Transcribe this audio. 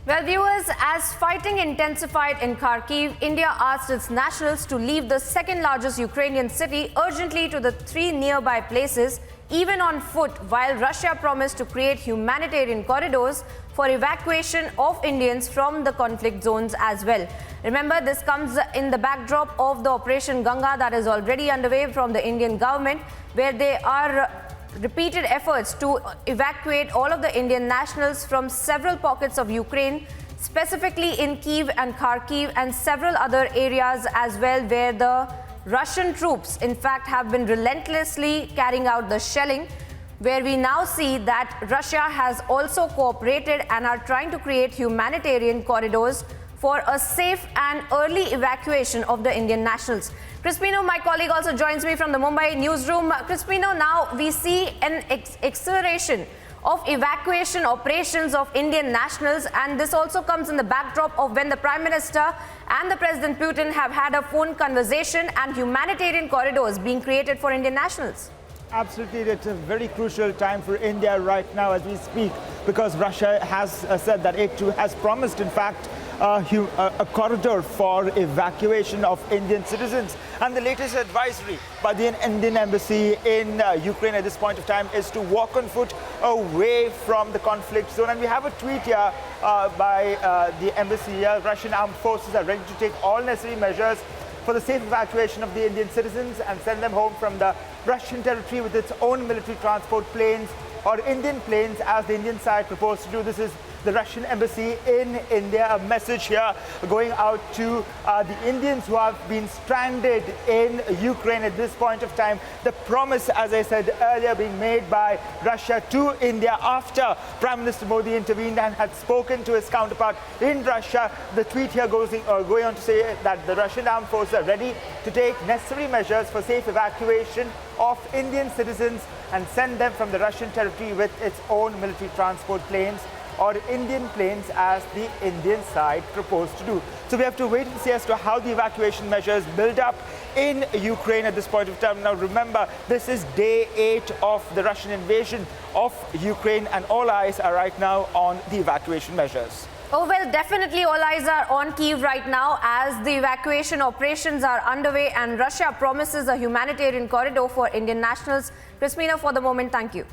Well, viewers, as fighting intensified in Kharkiv, India asked its nationals to leave the second largest Ukrainian city urgently to the three nearby places, even on foot, while Russia promised to create humanitarian corridors for evacuation of Indians from the conflict zones as well. Remember, this comes in the backdrop of the Operation Ganga that is already underway from the Indian government, where they are repeated efforts to evacuate all of the Indian nationals from several pockets of Ukraine, specifically in Kyiv and Kharkiv and several other areas as well, where the Russian troops, in fact, have been relentlessly carrying out the shelling, where we now see that Russia has also cooperated and are trying to create humanitarian corridors for a safe and early evacuation of the Indian nationals. Crispino, my colleague, also joins me from the Mumbai newsroom. Crispino, now we see an acceleration of evacuation operations of Indian nationals, and this also comes in the backdrop of when the Prime Minister and the President Putin have had a phone conversation and humanitarian corridors being created for Indian nationals. Absolutely, it's a very crucial time for India right now as we speak, because Russia has said that it too has promised, in fact, a corridor for evacuation of Indian citizens. And the latest advisory by the Indian embassy in Ukraine at this point of time is to walk on foot away from the conflict zone. And we have a tweet here by the embassy here. Russian armed forces are ready to take all necessary measures for the safe evacuation of the Indian citizens and send them home from the Russian territory with its own military transport planes or Indian planes, as the Indian side proposed to do. This is the Russian embassy in India. A message here going out to the Indians who have been stranded in Ukraine at this point of time. The promise, as I said earlier, being made by Russia to India after Prime Minister Modi intervened and had spoken to his counterpart in Russia. The tweet here going on to say that the Russian armed forces are ready to take necessary measures for safe evacuation of Indian citizens and send them from the Russian territory with its own military transport planes or Indian planes, as the Indian side proposed to do. So we have to wait and see as to how the evacuation measures build up in Ukraine at this point of time. Now remember, this is day 8 of the Russian invasion of Ukraine, and all eyes are right now on the evacuation measures. Oh, well, definitely all eyes are on Kyiv right now as the evacuation operations are underway and Russia promises a humanitarian corridor for Indian nationals. Crispino, for the moment, thank you.